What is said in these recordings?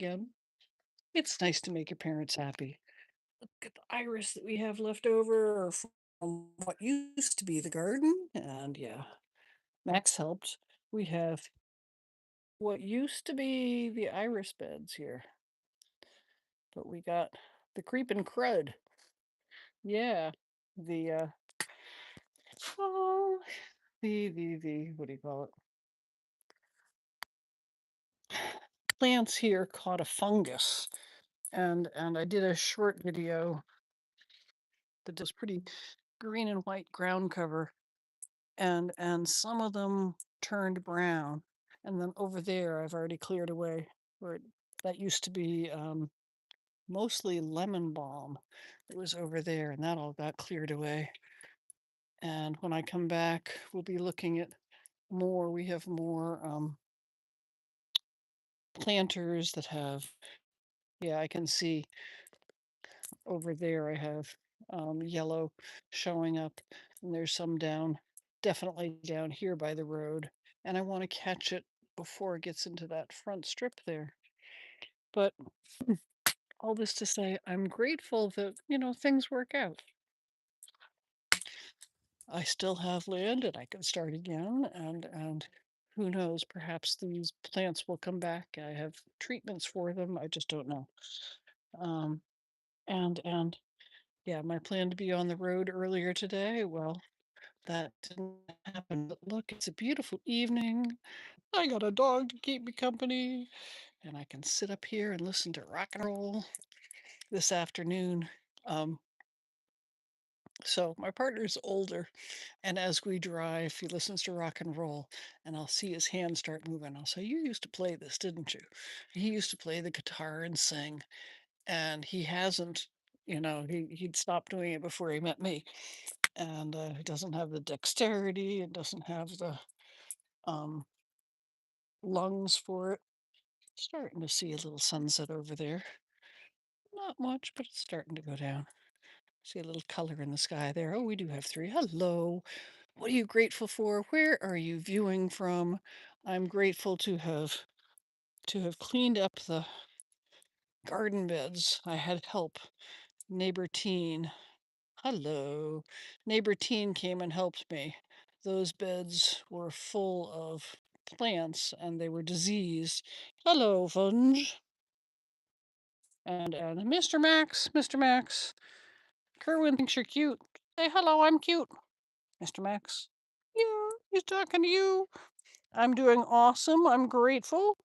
again. It's nice to make your parents happy. Look at the iris that we have left over from what used to be the garden. And yeah, Max helped. We have what used to be the iris beds here, but we got the creeping crud. Yeah, the oh, the what do you call it? Plants here caught a fungus, and I did a short video that does pretty green and white ground cover, and some of them turned brown, and then over there I've already cleared away where that used to be mostly lemon balm. It was over there, and that all got cleared away. And when I come back, we'll be looking at more. We have more planters that have. Yeah, I can see over there. I have yellow showing up, and there's some down, definitely down here by the road. And I want to catch it before it gets into that front strip there. But all this to say, I'm grateful that, things work out. I still have land and I can start again, and who knows, perhaps these plants will come back. I have treatments for them. I just don't know. Um, and yeah, my plan to be on the road earlier today, well, that didn't happen. But look, it's a beautiful evening. I got a dog to keep me company, and I can sit up here and listen to rock and roll this afternoon. Um, so my partner's older, and as we drive, he listens to rock and roll, and I'll see his hands start moving. I'll say, "You used to play this, didn't you?" He used to play the guitar and sing, and he hasn't. He'd stopped doing it before he met me, and he doesn't have the dexterity and doesn't have the um, lungs for it. Starting to see a little sunset over there. Not much, but it's starting to go down. See a little color in the sky there. Oh, we do have three. Hello. What are you grateful for? Where are you viewing from? I'm grateful to have cleaned up the garden beds. I had help. Neighbor Teen. Hello. Neighbor Teen came and helped me. Those beds were full of plants and they were diseased. Hello, Funge. And Mr. Max. Kerwin thinks you're cute. Say hello, I'm cute. Mr. Max. Yeah, he's talking to you. I'm doing awesome. I'm grateful.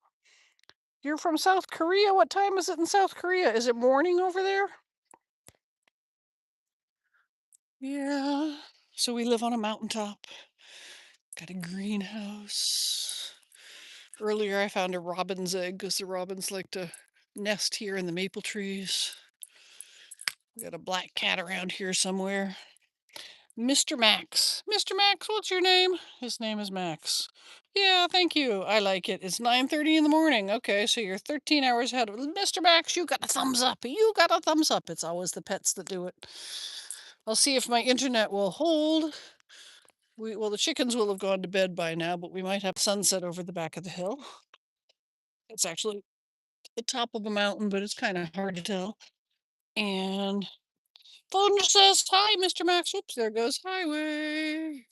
You're from South Korea. What time is it in South Korea? Is it morning over there? Yeah. So we live on a mountaintop. Got a greenhouse. Earlier I found a robin's egg because the robins like to nest here in the maple trees. We got a black cat around here somewhere. Mr. Max. Mr. Max, what's your name? His name is Max. Yeah, thank you. I like it. It's 9:30 in the morning. Okay, so you're 13 hours ahead of Mr. Max. You got a thumbs up. You got a thumbs up. It's always the pets that do it. I'll see if my internet will hold. Well, the chickens will have gone to bed by now, but we might have sunset over the back of the hill. It's actually the top of a mountain, but it's kind of hard to tell. And phone says hi, Mr. Max. Oops, there goes highway.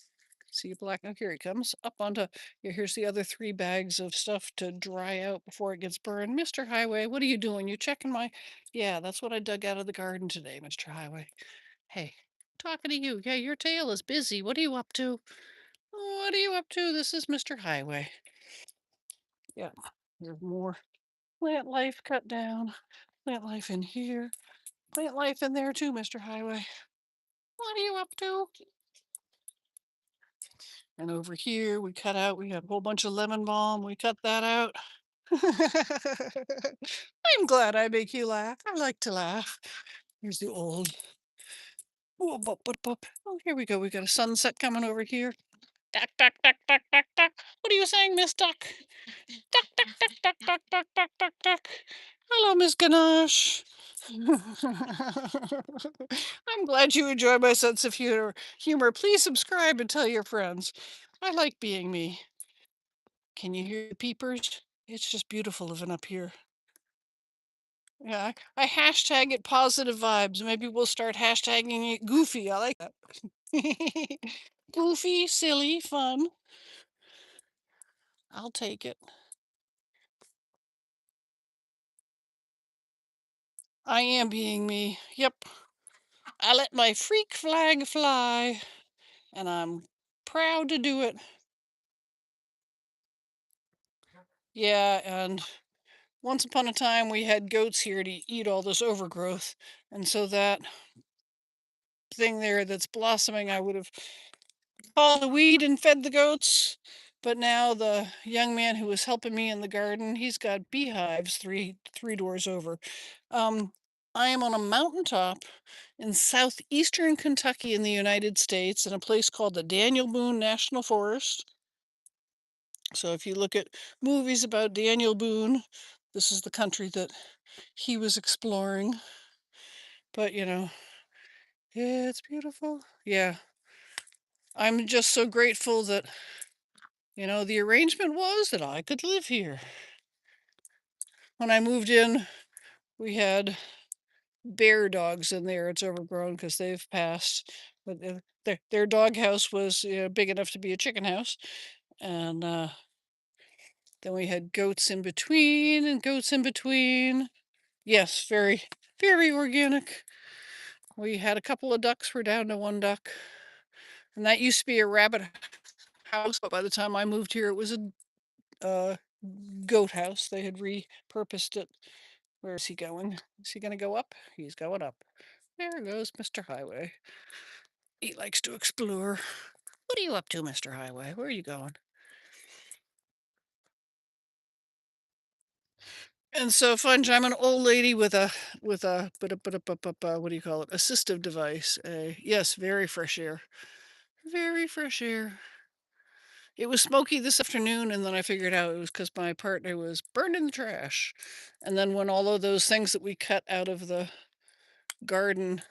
See a black. Oh, here he comes up onto. Here, here's the other three bags of stuff to dry out before it gets burned. Mr. Highway, what are you doing? You checking my? Yeah, that's what I dug out of the garden today, Mr. Highway. Hey, talking to you. Yeah, your tail is busy. What are you up to? What are you up to? This is Mr. Highway. Yeah, there's more plant life cut down. Plant life in here. Plant life in there too, Mr. Highway. What are you up to? And over here, we cut out, we have a whole bunch of lemon balm. We cut that out. I'm glad I make you laugh. I like to laugh. Here's the old. Oh, oh, here we go. We got a sunset coming over here. Duck, duck, duck, duck, duck, duck. What are you saying, Miss Duck? Duck, duck, duck, duck, duck, duck, duck, duck, duck. Hello, Miss Ganache. I'm glad you enjoy my sense of humor. Please subscribe and tell your friends. I like being me. Can you hear the peepers? It's just beautiful living up here. Yeah, I hashtag it positive vibes. Maybe we'll start hashtagging it goofy. I like that. Goofy, silly, fun. I'll take it. I am being me. Yep. I let my freak flag fly, and I'm proud to do it. Yeah, and once upon a time we had goats here to eat all this overgrowth, and so that thing there that's blossoming, I would have called the weed and fed the goats. But now the young man who was helping me in the garden, he's got beehives three doors over. Um, I am on a mountaintop in southeastern Kentucky in the United States in a place called the Daniel Boone National Forest. So if you look at movies about Daniel Boone, this is the country that he was exploring. But it's beautiful. Yeah. I'm just so grateful that, the arrangement was that I could live here. When I moved in, we had bear dogs in there. It's overgrown because they've passed. But their dog house was big enough to be a chicken house. And then we had goats in between and goats in between. Yes, very, very organic. We had a couple of ducks. We're down to one duck. And that used to be a rabbit house. But by the time I moved here, it was a uh, goat house. They had repurposed it. Where is he going? Is he going to go up? He's going up. There goes Mr. Highway. He likes to explore. What are you up to, Mr. Highway? Where are you going? And so, Funge, I'm an old lady with a what do you call it? Assistive device. Yes, very fresh air. Very fresh air. It was smoky this afternoon, and then I figured out it was because my partner was burning the trash. And then when all of those things that we cut out of the garden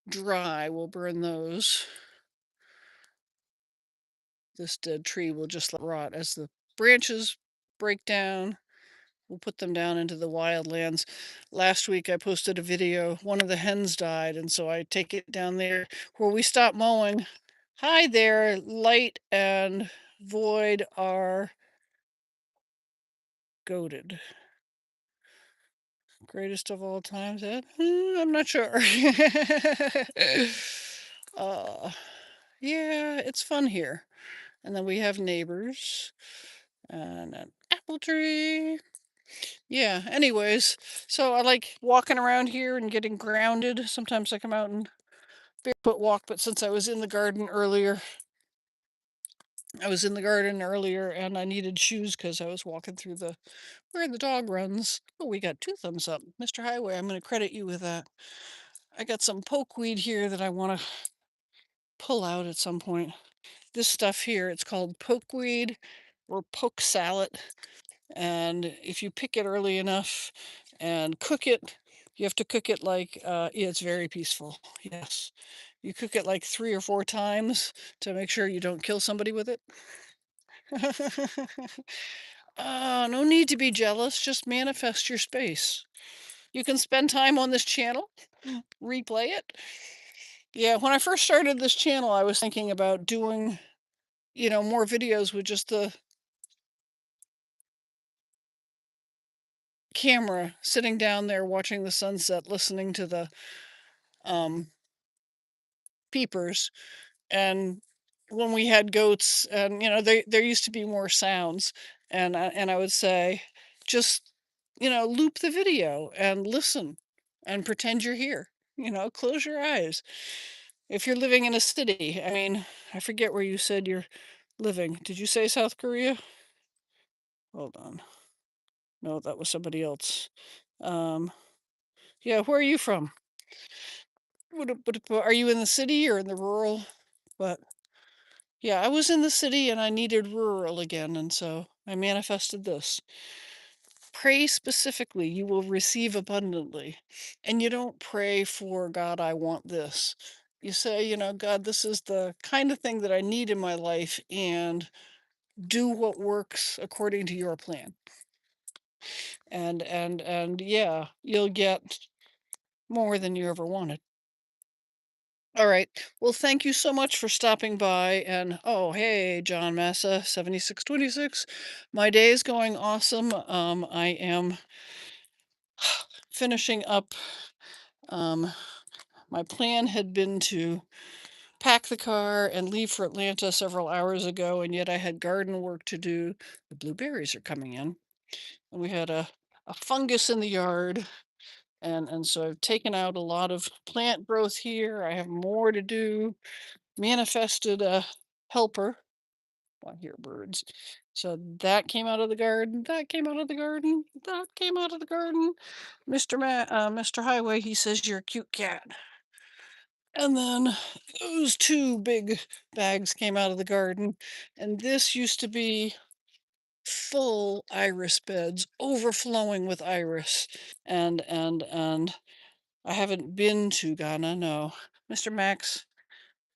dry, we'll burn those. This dead tree will just let rot as the branches break down. We'll put them down into the wildlands. Last week I posted a video. One of the hens died, and so I take it down there where we stopped mowing. Hi there, Light and Void are goaded. Greatest of all times, Ed? I'm not sure. uh, yeah, it's fun here. And then we have neighbors and an apple tree. Yeah, anyways, so I like walking around here and getting grounded. Sometimes I come out and barefoot walk, but since I was in the garden earlier and I needed shoes because I was walking through the where the dog runs. Oh, we got two thumbs up. Mr. Highway, I'm going to credit you with that. I got some pokeweed here that I want to pull out at some point. This stuff here, it's called pokeweed or poke salad. And if you pick it early enough and cook it, you have to cook it like, yeah, it's very peaceful. Yes. You cook it like 3 or 4 times to make sure you don't kill somebody with it. No need to be jealous. Just manifest your space. You can spend time on this channel, replay it. Yeah, when I first started this channel, I was thinking about doing, more videos with just the camera, sitting down there watching the sunset, listening to the um, peepers. And when we had goats, and there used to be more sounds, and I would say, just loop the video and listen, and pretend you're here. Close your eyes. If you're living in a city, I mean, I forget where you said you're living. Did you say South Korea? Hold on. No, that was somebody else. Um, yeah, where are you from? Are you in the city or in the rural? But yeah, I was in the city and I needed rural again, and so I manifested this. Pray specifically, you will receive abundantly. And you don't pray for, God, I want this. You say, God, this is the kind of thing that I need in my life, and do what works according to your plan. and yeah, you'll get more than you ever wanted. All right. Well, thank you so much for stopping by. And oh, hey, John Massa, 7626. My day is going awesome. I am finishing up. Um, my plan had been to pack the car and leave for Atlanta several hours ago, and yet I had garden work to do. The blueberries are coming in, and we had a fungus in the yard. And so I've taken out a lot of plant growth here. I have more to do. Manifested a helper. Well, I hear birds. So that came out of the garden. That came out of the garden. That came out of the garden. Mr. Highway, he says you're a cute cat. And then those two big bags came out of the garden. And this used to be full iris beds, overflowing with iris. And I haven't been to Ghana, no. Mr. Max,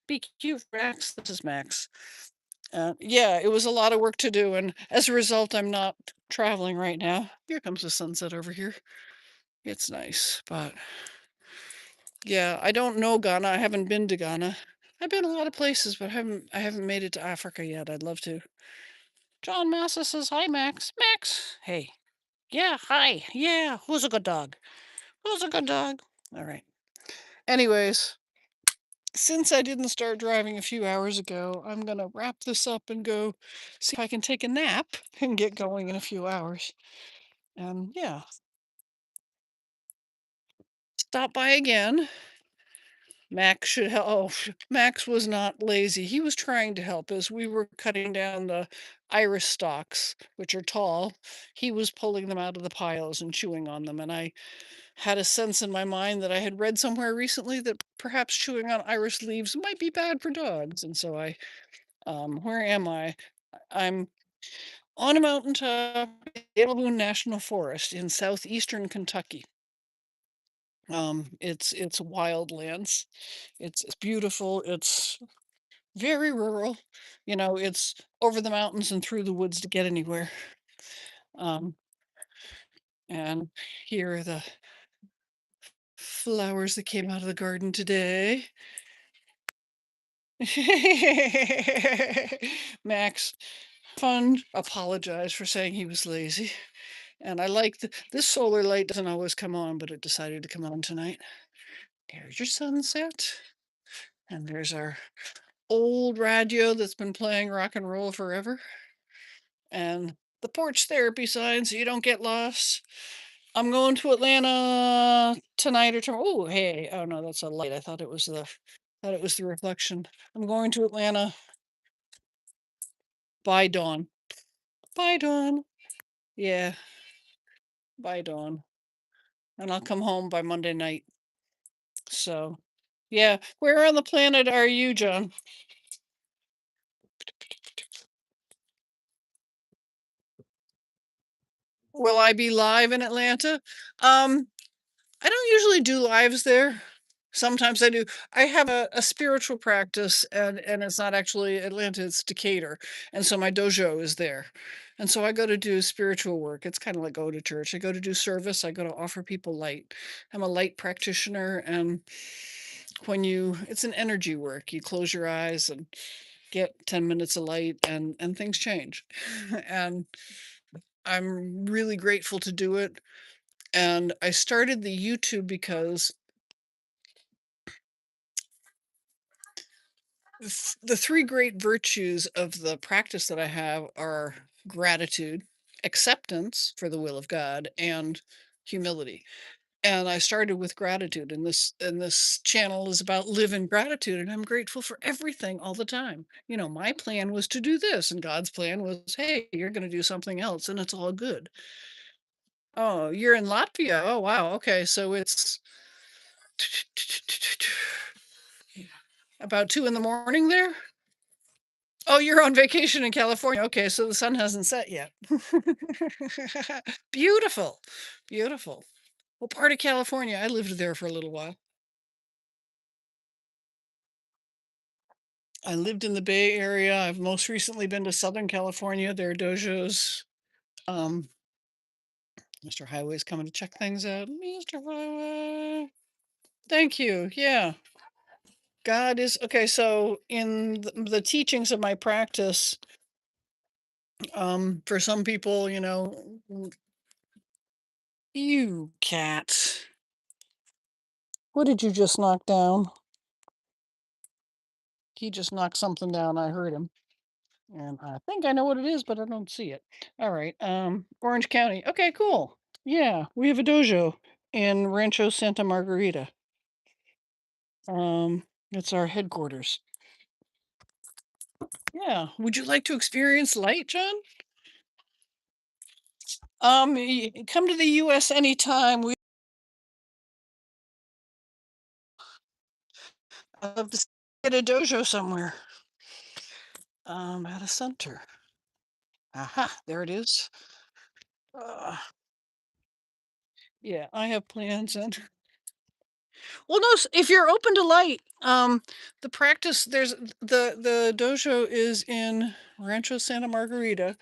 be cute, Max. This is Max. Yeah, it was a lot of work to do, and as a result, I'm not traveling right now. Here comes the sunset over here. It's nice, but yeah, I don't know Ghana. I haven't been to Ghana. I've been a lot of places, but I haven't made it to Africa yet. I'd love to. John Massa says hi, Max. Max, hey. Yeah, hi. Yeah, who's a good dog? Who's a good dog? All right. Anyways, since I didn't start driving a few hours ago, I'm gonna wrap this up and go see if I can take a nap and get going in a few hours. And yeah, stop by again. Max should help. Oh, Max was not lazy. He was trying to help as we were cutting down the iris stalks, which are tall. He was pulling them out of the piles and chewing on them. And I had a sense in my mind that I had read somewhere recently that perhaps chewing on iris leaves might be bad for dogs. And so where am I? I'm on a mountaintop in Yellowstone National Forest in southeastern Kentucky. It's wildlands. It's beautiful. It's very rural. It's over the mountains and through the woods to get anywhere. Um, and here are the flowers that came out of the garden today. Max Fun apologized for saying he was lazy. And I like this solar light doesn't always come on, but it decided to come on tonight. There's your sunset. And there's our old radio that's been playing rock and roll forever. And the porch therapy sign so you don't get lost. I'm going to Atlanta tonight or tomorrow. Oh, hey. Oh no, that's a light. I thought it was the reflection. I'm going to Atlanta by dawn. By dawn. Yeah, by dawn. And I'll come home by Monday night. So, yeah. Where on the planet are you, John? Will I be live in Atlanta? Um, I don't usually do lives there. Sometimes I do. I have a spiritual practice, and it's not actually Atlanta, it's Decatur. And so my dojo is there. And so I go to do spiritual work. It's kind of like go to church. I go to do service. I go to offer people light. I'm a light practitioner. And it's an energy work. You close your eyes and get 10 minutes of light and things change. And I'm really grateful to do it. And I started the YouTube because the three great virtues of the practice that I have are gratitude, acceptance for the will of God, and humility. And I started with gratitude, and this channel is about live in gratitude, and I'm grateful for everything all the time. My plan was to do this, and God's plan was, hey, you're going to do something else, and it's all good. Oh, you're in Latvia. Oh, wow. Okay, so it's about 2 in the morning there. Oh, you're on vacation in California. Okay, so the sun hasn't set yet. Beautiful. Beautiful. What part of California? I lived there for a little while. I lived in the Bay Area. I've most recently been to Southern California. There are dojos. Um, Mr. Highway's coming to check things out. Mr. Highway. Thank you. Yeah. God is okay. So, in the teachings of my practice, for some people, you cat. What did you just knock down? He just knocked something down. I heard him. And I think I know what it is, but I don't see it. All right. Orange County. Okay, cool. Yeah, we have a dojo in Rancho Santa Margarita. It's our headquarters. Yeah. Would you like to experience light, John? Come to the U.S. anytime. We love to get a dojo somewhere. At a center. Aha, there it is. Uh, yeah, I have plans and well, no, if you're open to light, the practice there's the dojo is in Rancho Santa Margarita,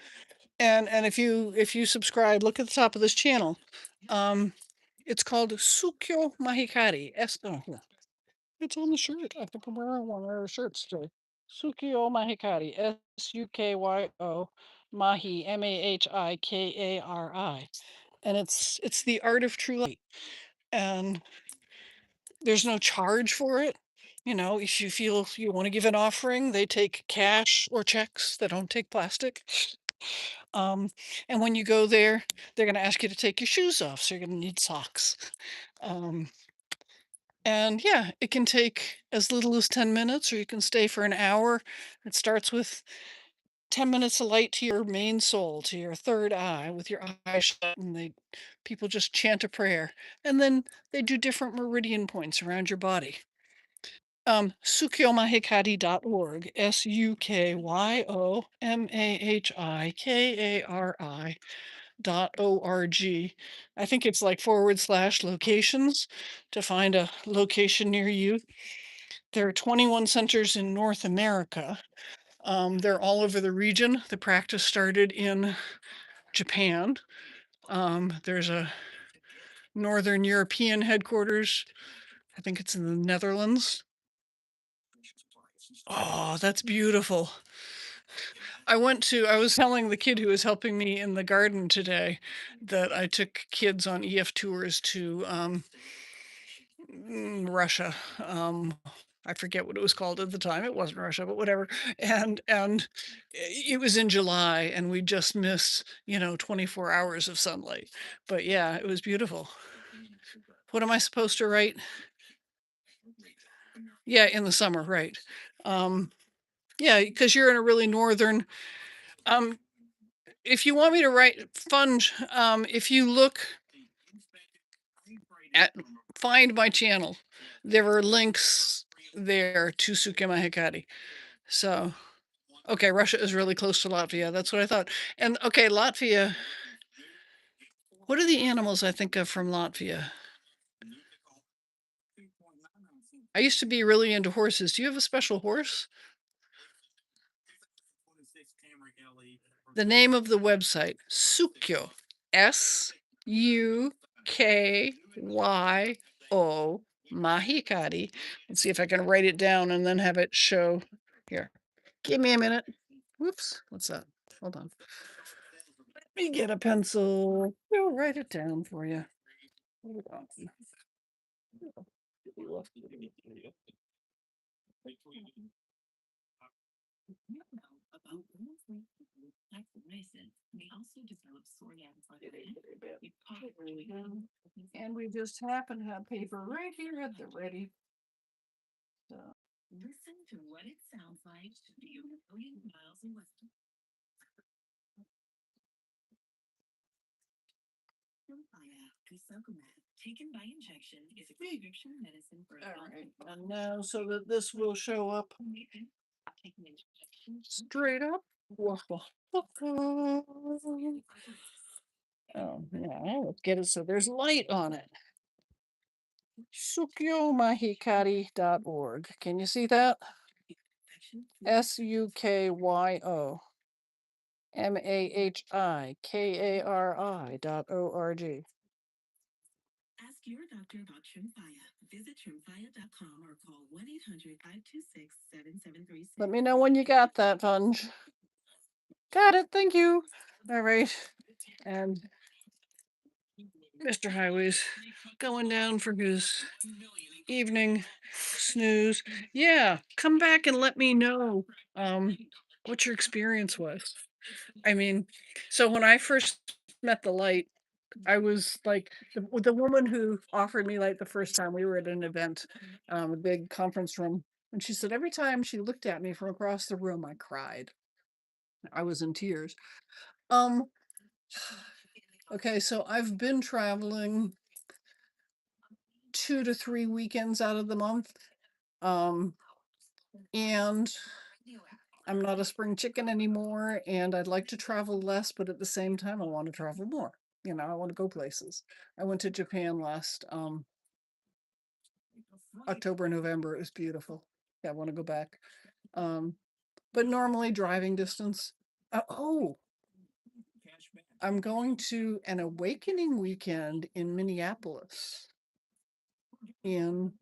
and if you subscribe, look at the top of this channel. Um, it's called Sukyo Mahikari. Oh, yeah, it's on the shirt. I think I'm wearing one of our shirts today. Sukyo Mahikari. Sukyo Mahi Mahikari, and it's the art of true light, and there's no charge for it. If you feel you want to give an offering, they take cash or checks. They don't take plastic. Um, and when you go there, they're going to ask you to take your shoes off, so you're going to need socks. Um, and yeah, it can take as little as 10 minutes, or you can stay for an hour. It starts with 10 minutes of light to your main soul, to your third eye, with your eyes shut, and people just chant a prayer, and then they do different meridian points around your body. Sukyomahikari.org, SUKYOMAHIKARI.org. I think it's like / locations to find a location near you. There are 21 centers in North America. They're all over the region. The practice started in Japan. There's a Northern European headquarters. I think it's in the Netherlands. Oh, that's beautiful. I was telling the kid who was helping me in the garden today that I took kids on EF tours to Russia. I forget what it was called at the time. It wasn't Russia, but whatever. And it was in July, and we just missed 24 hours of sunlight. But yeah, it was beautiful. What am I supposed to write? Yeah, in the summer, right? Um, yeah, because you're in a really northern. Um, if you want me to write fun, if you look at find my channel, there are links there to Sukima Hikari. So, okay, Russia is really close to Latvia. That's what I thought. And okay, Latvia. What are the animals I think of from Latvia? I used to be really into horses. Do you have a special horse? The name of the website, Sukyo, Sukyo Mahikari. Let's see if I can write it down and then have it show here. Give me a minute. Whoops, what's that? Hold on. Let me get a pencil. We'll write it down for you. Hold on. And we just happen to have paper right here at the ready. So. Listen to what it sounds like to be a million miles away. Taken by injection is a prescription medicine for all right. And now so that this will show up straight up. Oh, yeah, let's get it so there's light on it. Sukyomahikari.org. Can you see that? SUKYO MAHIKARI.org. Ask your doctor about Tremfya. Visit tremfya.com or call 1-800-526-7736. Let me know when you got that, Funge. Got it. Thank you. All right. And Mr. Highways going down for his evening snooze. Yeah, come back and let me know what your experience was. I mean, so when I first met the light, I was like the woman who offered me light the first time we were at an event, a big conference room, and she said every time she looked at me from across the room, I cried. I was in tears. Um, okay, so I've been traveling 2 to 3 weekends out of the month. Um, and I'm not a spring chicken anymore, and I'd like to travel less, but at the same time, I want to travel more. I want to go places. I went to Japan last October, November. It was beautiful. Yeah, I want to go back. Um, but normally driving distance. Oh, I'm going to an awakening weekend in Minneapolis in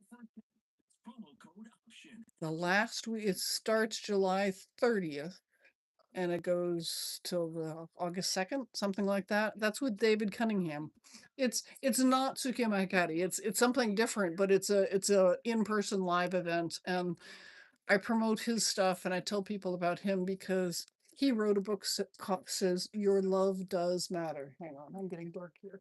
the last week. It starts July 30th and it goes till the August 2nd, something like that. That's with David Cunningham. It's not Tsukima Hikari. It's something different, but it's a in-person live event, and I promote his stuff and I tell people about him because he wrote a book says Your Love Does Matter. Hang on, I'm getting dark here.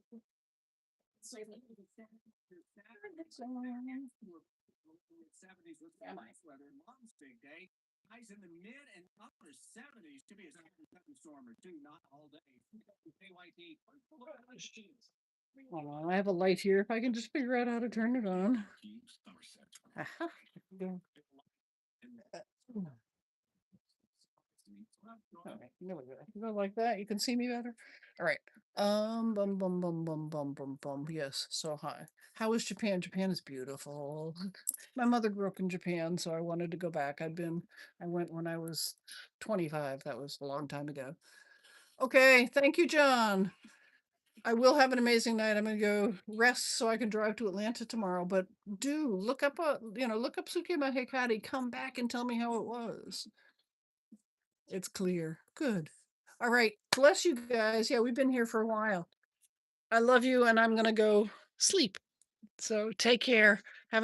Hold on, I have a light here. If I can just figure out how to turn it on. Aha. All right, there we go. Go like that. You can see me better. All right. Bum bum bum bum bum bum bum. Yes. So hi. How is Japan? Japan is beautiful. My mother grew up in Japan, so I wanted to go back. I went when I was 25. That was a long time ago. Okay. Thank you, John. I will have an amazing night. I'm gonna go rest so I can drive to Atlanta tomorrow. But do look up look up Tsukima Hikari. Come back and tell me how it was. It's clear. Good. All right. Bless you guys. Yeah, we've been here for a while. I love you, and I'm going to go sleep. So take care. Have an